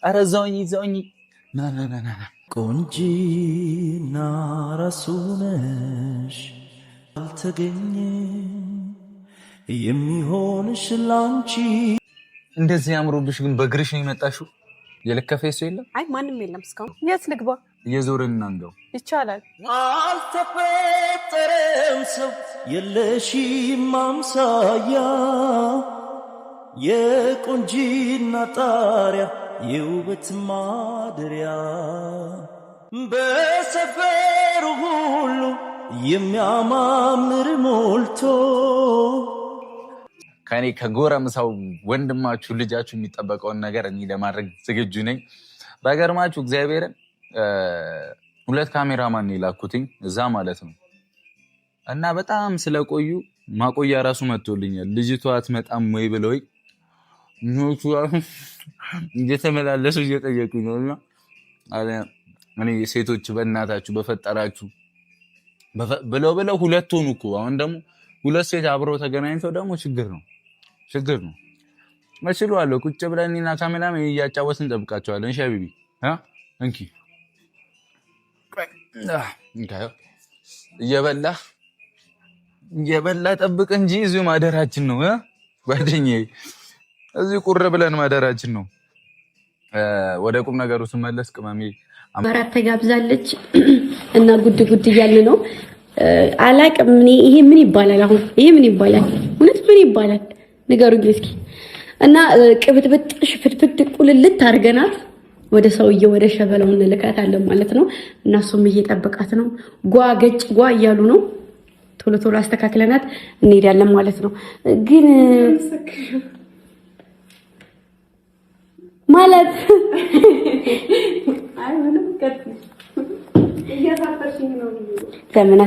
ኧረ ዘውኝ ና ቆንጂና ራሱነሽ አልተገኘ የሚሆንሽ ላንቺ እንደዚህ ያምሮብሽ ግን በእግርሽ ነው የመጣሽው? የለከፈ ሰው የለም? አይ ማንም የለም እስካሁን። የት ልግባ? እየዞርን እናንገው ይቻላል። አልተፈጠረም ሰው የለሽም አምሳያ የቆንጂና ጣሪያ የውበት ማደሪያ በሰፈሩ ሁሉ የሚያማምር ሞልቶ ከኔ ከጎረምሳው ወንድማችሁ ልጃችሁ የሚጠበቀውን ነገር እኔ ለማድረግ ዝግጁ ነኝ። በገርማችሁ እግዚአብሔርን 2 ካሜራማን የላኩትኝ እዛ ማለት ነው እና በጣም ስለቆዩ ማቆያ ራሱ መጥቶልኛል። ልጅቷ አትመጣም ወይ ብለው ኖቹ እየተመላለሱ እየጠየቁኝ ነውና እኔ ሴቶች በእናታችሁ በፈጠራችሁ ብለው 2 ሆኑ እኮ። አሁን ደግሞ 2 ሴት አብረው ተገናኝተው ደግሞ ችግር ነው መስሏለሁ። ቁጭ ብለን እኔና ካሜራም እያጫወትን እንጠብቃቸዋለን። እሺ ቢቢ እንኪ እየበላ ጠብቅ እንጂ እዚሁ ማደራችን ነው ጓደኛዬ፣ እዚሁ ቁር ብለን ማደራችን ነው። ወደ ቁም ነገሩ ስመለስ ቅመሜ አማራት ተጋብዛለች እና ጉድ እያለ ነው። አላቅም እኔ ይሄ ምን ይባላል? አሁን ይሄ ምን ይባላል? እውነት ምን ይባላል? ንገሩኝ እስኪ። እና ቅብጥብጥ ሽፍትፍት ቁልልት አድርገናት ወደ ሰውዬው ወደ ሸበላው እንልካታለን ማለት ነው። እና እሱም እየጠበቃት ነው። ገጭ እያሉ ነው። ቶሎ አስተካክለናት እንሄዳለን ማለት ነው። ግን ማለት አይ ምንም ከትሽ እያሳፈርሽኝ ነው። ለምን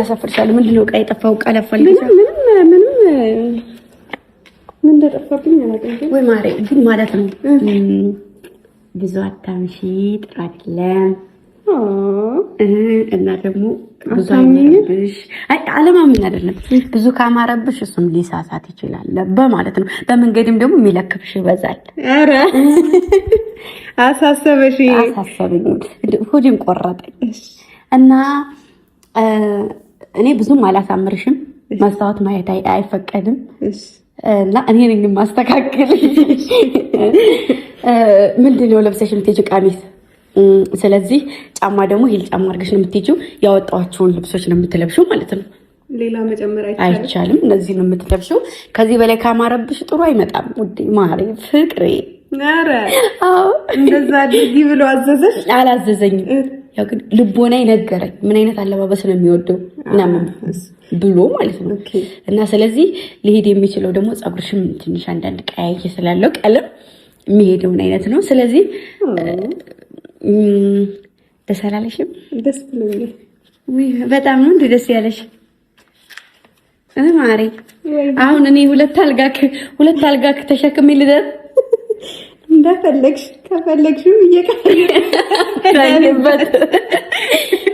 አሳፈርሻለሁ? ምንድነው ዕቃ የጠፋው? ዕቃ ለፋልኝ ምንም ምን እንደጠፋብኝ አላውቅም። ወይ ማሬ ግን ማለት ነው ብዙ አታምሺ ጥራትለን እና ደግሞ ብዙ አይነብሽ። አይ አለማምን አይደለም። ብዙ ካማረብሽ እሱም ሊሳሳት ይችላል በማለት ነው። በመንገድም ደግሞ የሚለክፍሽ ይበዛል። ኧረ አሳሰበኝ ሆዴም ቆረጠኝ። እና እኔ ብዙም አላሳምርሽም። መስታወት ማየት አይፈቀድም እና እኔ ነኝ ማስተካከል። ምንድነው ለብሰሽ የምትሄጂው? ቀሚስ። ስለዚህ ጫማ ደግሞ ሂል ጫማ አድርገሽ ነው የምትሄጂው። ያወጣኋቸውን ልብሶች ነው የምትለብሺው ማለት ነው። ሌላ መጨመር አይቻልም። እነዚህ ነው የምትለብሺው። ከዚህ በላይ ካማረብሽ ጥሩ አይመጣም። ውዴ ማሬ ፍቅሬ። ኧረ አዎ እንደዛ አድርጊ ብሎ አዘዘሽ? አላዘዘኝም። ያው ግን ልቦና ይነገረኝ ምን አይነት አለባበስ ነው የሚወደው ምናምን ብሎ ማለት ነው። እና ስለዚህ ሊሄድ የሚችለው ደግሞ ፀጉርሽም ትንሽ አንዳንድ ቀያይ ስላለው ቀለም የሚሄደውን አይነት ነው። ስለዚህ ደስ አላለሽም? ደስ ብሎኛል። በጣም ነው እንደ ደስ ያለሽ ማሬ። አሁን እኔ ሁለት አልጋ ተሸክሜ ልደር እንደፈለግሽ ከፈለግሽው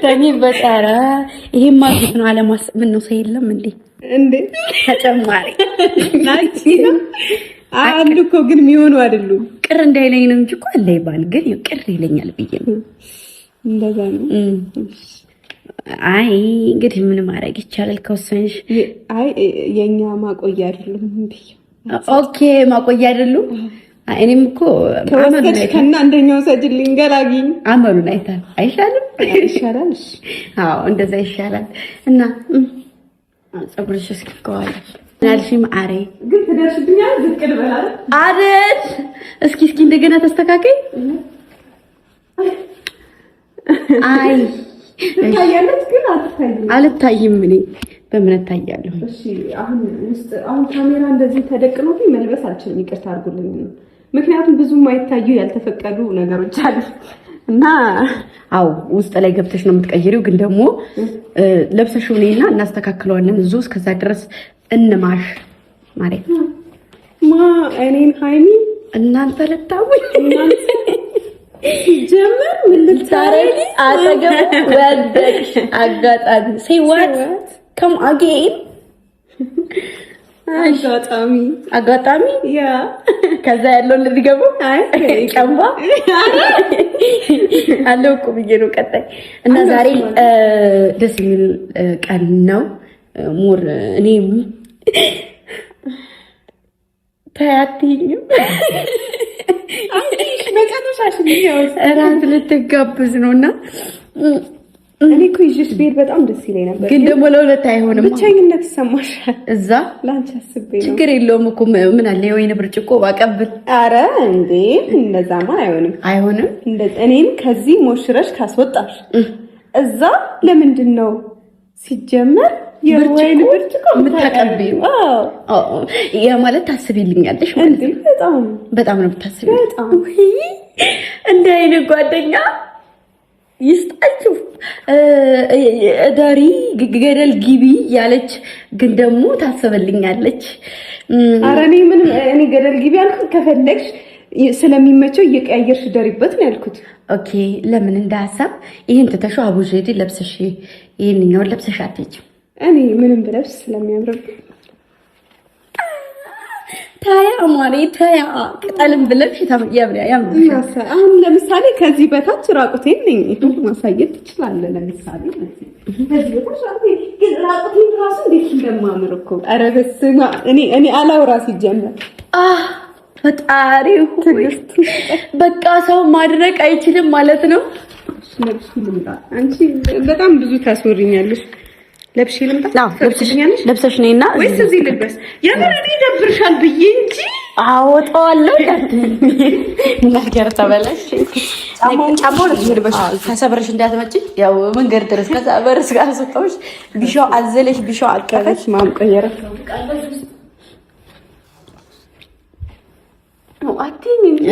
ታኝበት። ኧረ ይሄማ ግፍ ነው። አለማስ ምን ነው ሰው የለም እንዴ ተጨማሪ አንድ እኮ ግን የሚሆኑ አይደሉም። ቅር እንዳይለኝ ነው እንጂ እኮ አለ ይባል ግን ቅር ይለኛል ብዬ ነው። እንደዛ ነው። አይ እንግዲህ ምን ማድረግ ይቻላል ከወሰንሽ። አይ የኛ ማቆያ አይደለም እንዴ? ኦኬ ማቆያ አይደሉም። እኔም እኮ ከወሰንሽ ከና አንደኛው ሰጅልኝ ገላጊኝ አመሉን አይታል አይሻልም? ይሻላል። አዎ እንደዛ ይሻላል። እና ፀጉርሽ እስኪቆዋለሽ ናልሽ ማሬ ግን ትደርሽብኛል። ዝቅ ልበላል አይደል? እስኪ እንደገና ተስተካከይ። አይ ታያለች ግን አልታይም። እኔ በምን ታያለሁ? እሺ አሁን ካሜራ እንደዚህ ተደቅኖብኝ መልበስ አልችልም። ይቅርታ አድርጉልኝ። ምክንያቱም ብዙ የማይታዩ ያልተፈቀዱ ነገሮች አሉ እና አው ውስጥ ላይ ገብተሽ ነው የምትቀይሪው። ግን ደግሞ ለብሰሽው ነይና እናስተካክለዋለን። እዙ እስከዛ ድረስ እንማሽ ማለት ነው። እኔን ሃይሚ እናንተ ለታውኝ ጀመር ምን ልታረጊ አጠገብ ወደቅሽ። አጋጣሚ say what come again አጋጣሚ ያ ከዛ ያለው ልትገቡ ቀንባ አለው እኮ ብዬ ነው። ቀጣይ እና ዛሬ ደስ የሚል ቀን ነው። ሞር እኔም ታያትኝም እራት ልትጋብዝ ነውና እኔ እኮ ይዤሽ ብሄድ በጣም ደስ ይለኝ ነበር፣ ግን ደግሞ ለሁለት አይሆንም። ብቻኝነት ይሰማሻል። እዛ ላንቺ አስቤ ነው። ችግር የለውም እኮ ምን አለ የወይን ብርጭቆ ባቀብል። አረ እንዴ እንደዛማ አይሆንም። እኔን ከዚህ ሞሽረሽ ካስወጣሽ እዛ ለምንድን ነው ሲጀመር የወይን ብርጭቆ የምታቀብይው? ያ ማለት ታስቢልኛለሽ ማለት ነው። በጣም ነው የምታስቢው። እንደ አይነት ጓደኛ ይስጣችሁ። ዳሪ ገደል ግቢ ያለች ግን ደግሞ ታስበልኛለች። ኧረ እኔ ገደል ግቢ አልኩት። ከፈለግሽ ስለሚመቸው እየቀያየርሽ ደሪበት ነው ያልኩት። ኦኬ ለምን እንደ ሀሳብ ይሄን ትተሽው አቡጀዲ ለብሰሽ ይሄንኛውን ለብሰሽ አትሄጂም? እኔ ምንም ብለብስ ስለሚያምርብኝ ታያ ማሪ ታያ ቅጠልም ብለሽ ያምርብሽ። አሁን ለምሳሌ ከዚህ በታች ራቁቴን ነኝ ማሳየት ትችላለህ። ለምሳሌ ከዚህ በታች ራቁቴን ራሱ እንዴት እንደማምር እኮ። ኧረ በስመ አብ እኔ አላውራ ሲጀመር ፈጣሪ ሆይ በቃ ሰው ማድረቅ አይችልም ማለት ነው። አንቺ በጣም ብዙ ታስወሪኛለሽ። ለብሽ ልምጣ? ለብሰሽኛለሽ? ለብሰሽ ነይና ወይስ እዚህ ልብስ? የምረዲ ደብርሻል ብዬ እንጂ አወጣዋለሁ። ነገር ተበላሽ። ጫማው ልብሽ ከሰበረሽ እንዳትመጪ። ያው መንገድ ድረስ ከሰበረሽ ጋር ሰጣሽ ቢሻው አዘለሽ ቢሻው አቀፈሽ ማምቀየረ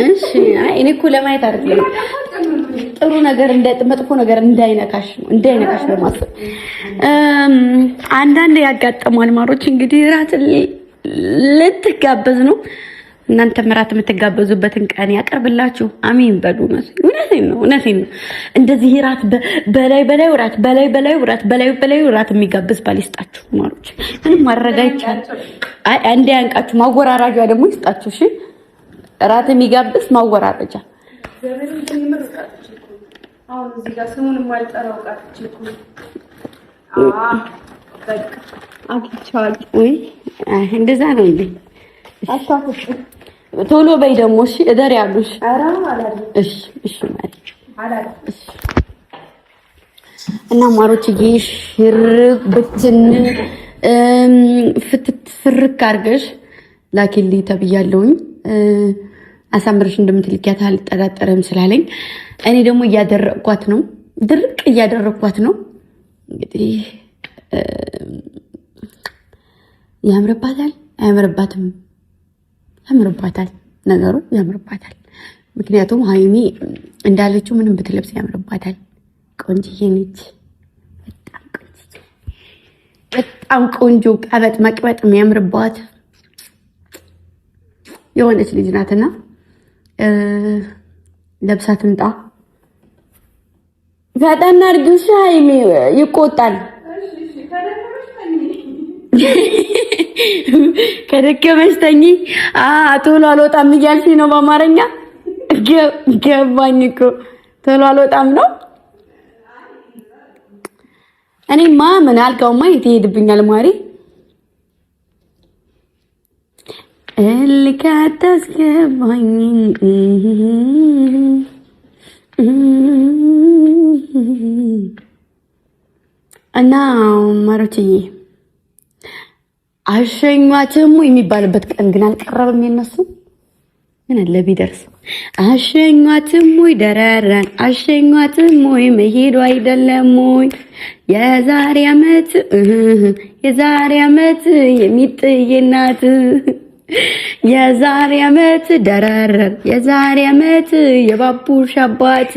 እሺ እኔ እኮ ለማየት አይደለም ጥሩ ነገር መጥፎ ነገር እንዳይነካሽ በማሰብ አንዳንድ ያጋጠማል። ማሮች እንግዲህ ራት ልትጋበዝ ነው። እናንተ ራት የምትጋበዙበትን ቀን ያቀርብላችሁ። አሜን በሉ። እውነቴን ነው። እንደዚህ ራት በላይ ራት የሚጋብዝ ባል ይስጣችሁ ማሮች። ምንም ማድረግ አይቻልም። አንዴ ያንቃችሁ ማወራራጃ ደግሞ ይስጣችሁ። እሺ ራት የሚጋብዝ ማወራረጃ አሁን እዚህ ጋር ስሙን ማልጠራው ቃልች እኮ በቃ አግኝቻለሁ ወይ እንደዛ ነው እንዴ? አታውቁሽ ቶሎ በይ ደግሞ እሺ። እደር ያሉሽ ኧረ አላለ እሺ ማለት አላለ እሺ። እና ማሮች ይሽር ብትን ፍርክ አድርገሽ ላኪልኝ ተብያለሁኝ። አሳምረሽ እንደምትልኪያት አልጠራጠረም ስላለኝ እኔ ደግሞ እያደረኳት ነው፣ ድርቅ እያደረኳት ነው። እንግዲህ ያምርባታል አያምርባትም? ያምርባታል፣ ነገሩ ያምርባታል። ምክንያቱም ሀይሚ እንዳለችው ምንም ብትለብስ ያምርባታል። ቆንጅዬ ነች፣ በጣም ቆንጆ ቀበጥ መቅበጥ የሚያምርባት የሆነች ልጅ ናትና ለብሳ ትምጣ። ፈጠና አድርጊው ሀይሚ ይቆጣል። ከደከመሽ ተኝ። ቶሎ አልወጣም እያልሽኝ ነው በአማርኛ ገባኝ እኮ። ቶሎ አልወጣም ነው። እኔማ ምን አልጋውማ የት ይሄድብኛል ማሪ ልካታስገባኝ እና ማሮችዬ አሸኟትም የሚባልበት ቀን ግን አልቀረበም። የነሱ ምን አለ ቢደርስ። አሸኟትም ወይ ደረራን አሸኟትም ወይ መሄዱ አይደለም ወይ የዛሬ ዓመት የሚጥየናት የዛሬ ዓመት ደረረን የዛሬ ዓመት የባቡሽ አባት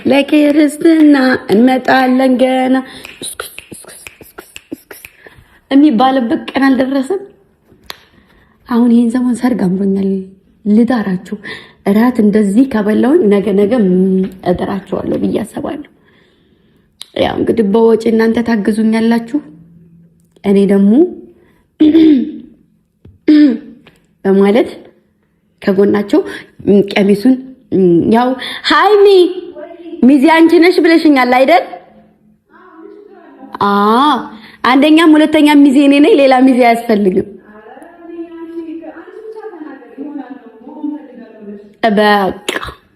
ለክርስትና እንመጣለን ገና የሚባልበት ቀን አልደረሰም። አሁን ይሄን ዘመን ሰርግ አምሮኛል። ልዳራችሁ እራት እንደዚህ ከበላውን ነገ እጠራችኋለሁ ብዬ አስባለሁ። ያው እንግዲህ በወጪ እናንተ ታግዙኛላችሁ። እኔ ደግሞ በማለት ከጎናቸው ቀሚሱን ያው ሃይሚ ሚዜ አንቺ ነሽ ብለሽኛል አይደል? አንደኛም ሁለተኛም ሚዜ እኔ ነኝ። ሌላ ሚዜ አያስፈልግም።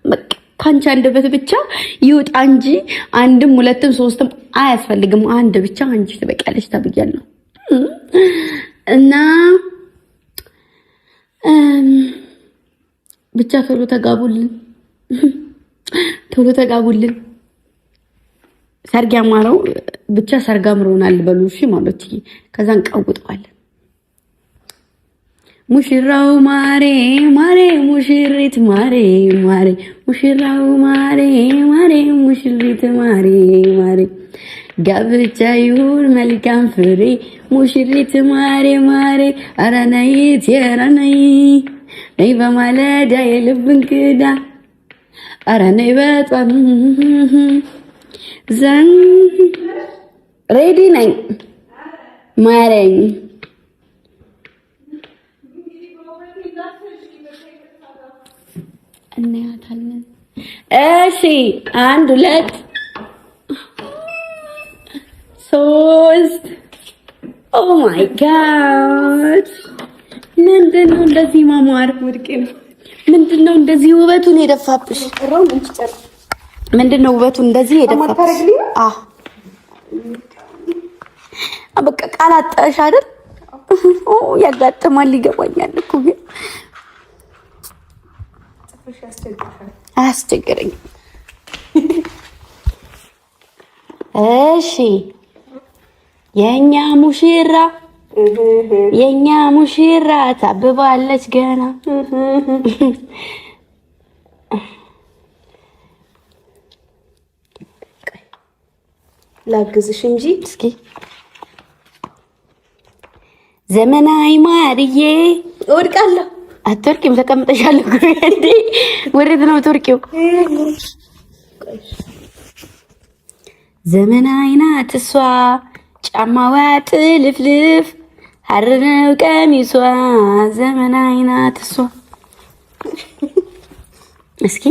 በቃ ካንቺ አንደበት ብቻ ይውጣ እንጂ አንድም ሁለትም ሶስትም አያስፈልግም። አንድ ብቻ አንቺ ትበቂያለሽ ተብያለሁ እና ብቻ ቶሎ ተጋቡልን። ሰርግ ያማረው ብቻ ሰርግ አምሮናል በሉ እሺ ማለት ከዛ እንቀውጠዋለን። ሙሽራው ማሬ ማሬ ሙሽሪት ማሬ ማሬ ሙሽራው ማሬ ማሬ ሙሽሪት ማሬ ማሬ ጋብቻ ይሁን መልካም ፍሬ ሙሽሪት ማሬ ማሬ ኧረ ነይ ኧረ ነይ ነይ በማለዳ የልብ እንግዳ ኧረ ነይ በጧት ዘን ሬዲ ነኝ ማረኝ እናያታለን። እሺ 1 2 3 ኦ ማይ ጋድ ምንድነው እንደዚህ ማማር ወድቄ ነው። ምንድነው እንደዚህ ውበቱን የደፋብሽ? ምንድነው ውበቱን እንደዚህ የደፋብሽ? በቃ ቃል አጣሽ አይደል? ያጋጥማል ይገባኛል እኮ ግን አያስቸግረኝም። እሺ የኛ ሙሽራ ታብባለች ገና ላግዝሽ እንጂ እስኪ ዘመናዊ ማርዬ እወድቃለሁ። አትወርቂም፣ ተቀምጠሻል እኮ እንዴ። ወዴት ነው የምትወርቂው? ዘመናዊ ናት እሷ፣ ጫማዋ ጥልፍልፍ፣ ሐር ነው ቀሚሷ። ዘመናዊ ናት እሷ። እስኪ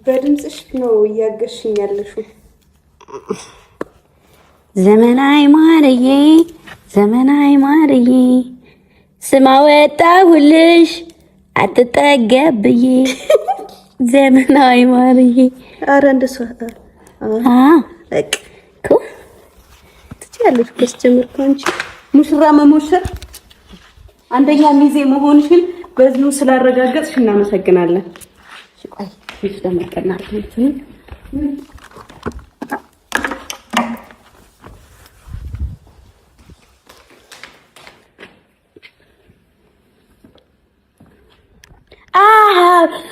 በድምፅሽ ነው እያገሽኝ ያለሽው። ዘመናዊ ማርዬ ዘመናዊ ማርዬ ስማ ወጣሁልሽ አትጠገብዬ ዘመናዊ ማርዬ። ኧረ እንደሷ እኮ ትችያለሽ እኮ ስትጀምር እኮ አንቺ ሙሽራ መሞሸር አንደኛ ሚዜ መሆንሽን በዚሁ ስላረጋገጥሽ እናመሰግናለን። ቆይ እሺ ደምቀናል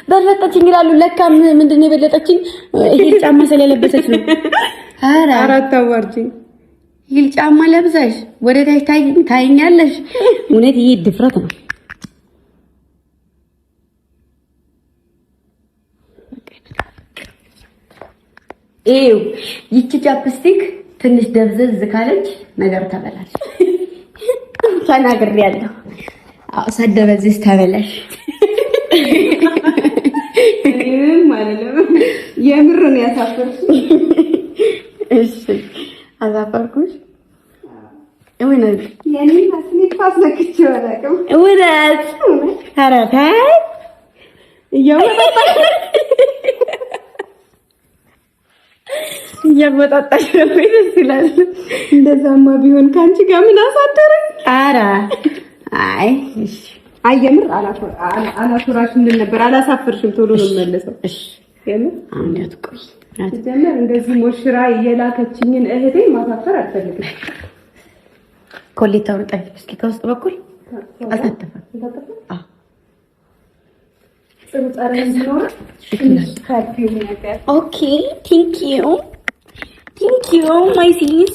በለጠችኝ ይላሉ። ለካ ምንድን ነው የበለጠችኝ? ሂል ጫማ ስለለበሰች ነው። ኧረ አራት አዋርጂኝ ሂል ጫማ ለብሰሽ ወደ ታች ታይኛለሽ። እውነት ይሄ ድፍረት ነው። ኤው ይቺ ቻፕስቲክ ትንሽ ደብዘዝ ካለች ነገር ተበላሽ። ተናግሬያለሁ። አዎ ሳደበዝዝ ተበላሽ ማለት ነው። የምር ነው ያሳፈርሽ። እሺ አዛፈርኩሽ። እውነት የኔ ማስኔ ፋስለክች ወላቀም እውነት ታራታ እያመጣጣሽ ነው። ደስ ይላል። እንደዛማ ቢሆን ካንቺ ጋር ምን አሳደረኝ? ኧረ አይ እሺ አየምር አላፈራሽ ምን ነበር? አላሳፈርሽም። ቶሎ ነው የምመለሰው። እሺ የምር አንዴት ቆይ ጀመር እንደዚህ ሞሽራ የላከችኝን እህቴ ማሳፈር አልፈልግም። ኮሌታውን ጣይ እስኪ ከውስጥ በኩል አሳተፈ። ጥሩ ጠረን ነው። ፐርፊውም ነገር ኦኬ ቴንክ ዩ ማይ ሲስ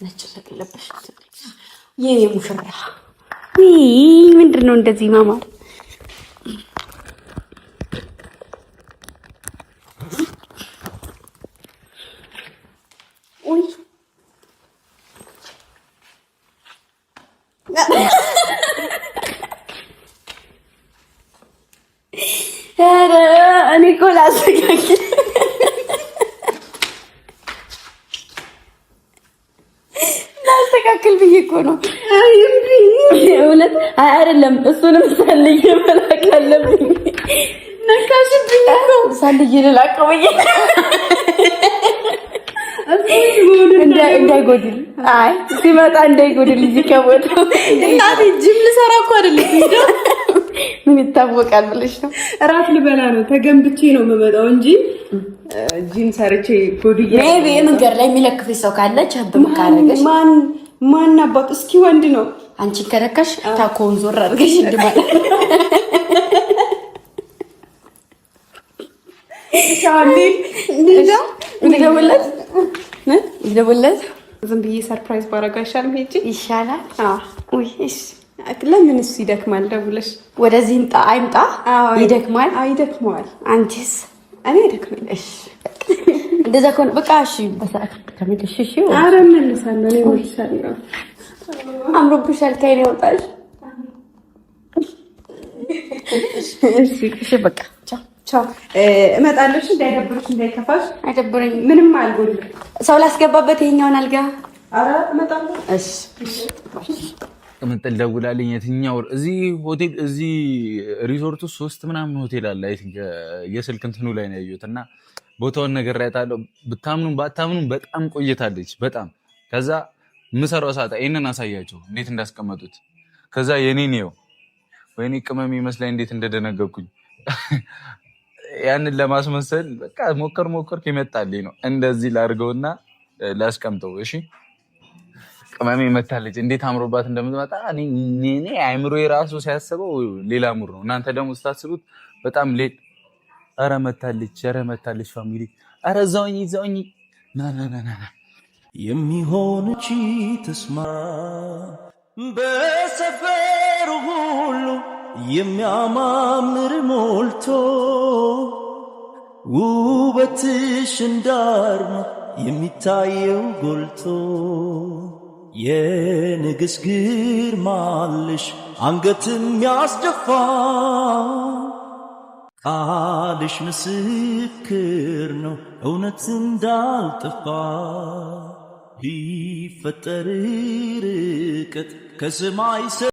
ነጭ ለቅለበሽ የኔ ሙሽራ ምንድን ነው እንደዚህ ማማር? እኔ እኮ ላስተካክል ብዬ እኮ ነው። እውነት አይደለም። እሱንም ሳልዬ መላክ አለብኝ። ነካሽብኝ እኮ ሳልዬ ልላቀው ብዬ እንዳይጎድል። አይ ሲመጣ እንዳይጎድል እዚህ ከቦታው እናቴ ጅም ልሰራ እኮ አይደለም ሄደው ምን ይታወቃል ብለሽ ነው? እራት ልበላ ነው ተገንብቼ ነው የምመጣው እንጂ ጂም ሰርቼ ጎድዬ ሜቢ መንገድ ላይ የሚለክፍሽ ሰው ካለ ቻብ መካረገሽ ማን አባቱ እስኪ ወንድ ነው አንቺን ከረከሽ ታኮን ዞር አድርገሽ እንደማለት ሻሊ እንደውለት ዝም ብዬ ሰርፕራይዝ ባረጋ ይሻላል። አዎ ወይ እሺ ለምን እሱ ይደክማል? ደውለሽ ወደዚህ አይምጣ። ይደክማል። አይደክመዋል። አንቺስ? እኔ ይደክማል። እሺ እንደዛ ከሆነ በቃ እሺ፣ በሰዓት ተመልሽ። እሺ ኧረ እመልሳለሁ። እኔ እመልሳለሁ። አምሮብሻል። ከእኔ ወጣሽ። እሺ በቃ ቻው። እመጣለሁ። እንዳይደብርሽ፣ እንዳይከፋሽ። አይደብረኝ። ምንም አልጎድልም። ሰው ላስገባበት ይሄኛውን አልጋ። ኧረ እመጣለሁ። እሺ ቅምጥል ደውላልኝ። የትኛው እዚህ ሆቴል እዚህ ሪዞርቱ 3 ምናምን ሆቴል አለ። አይ ቲንክ የስልክ እንትኑ ላይ ነው ያየሁት እና ቦታውን ነገር ያታለው ብታምኑም ባታምኑም በጣም ቆይታለች። በጣም ከዛ ምሰራው ሳጣ ይሄንን አሳያቸው እንዴት እንዳስቀመጡት። ከዛ የኔን ነው ወይኔ ቅመም ይመስላል እንዴት እንደደነገኩኝ። ያንን ለማስመሰል በቃ ሞከር ይመጣልኝ ነው እንደዚህ ላድርገውና ላስቀምጠው። እሺ ቅመሜ መታለች እንዴት አምሮባት እንደምትመጣ እኔ አይምሮ የራሱ ሲያስበው ሌላ ሙር ነው። እናንተ ደግሞ ስታስቡት በጣም ሌት። ኧረ መታለች ፋሚሊ። ኧረ እዛውኝ ና የሚሆን እቺ ተስማ በሰፈሩ ሁሉ የሚያማምር ሞልቶ ውበትሽ እንዳርማ የሚታየው ጎልቶ የንግስ ግርማልሽ አንገትም ያስደፋ ቃልሽ ምስክር ነው እውነት እንዳልጠፋ ቢፈጠር ርቀት ከሰማይ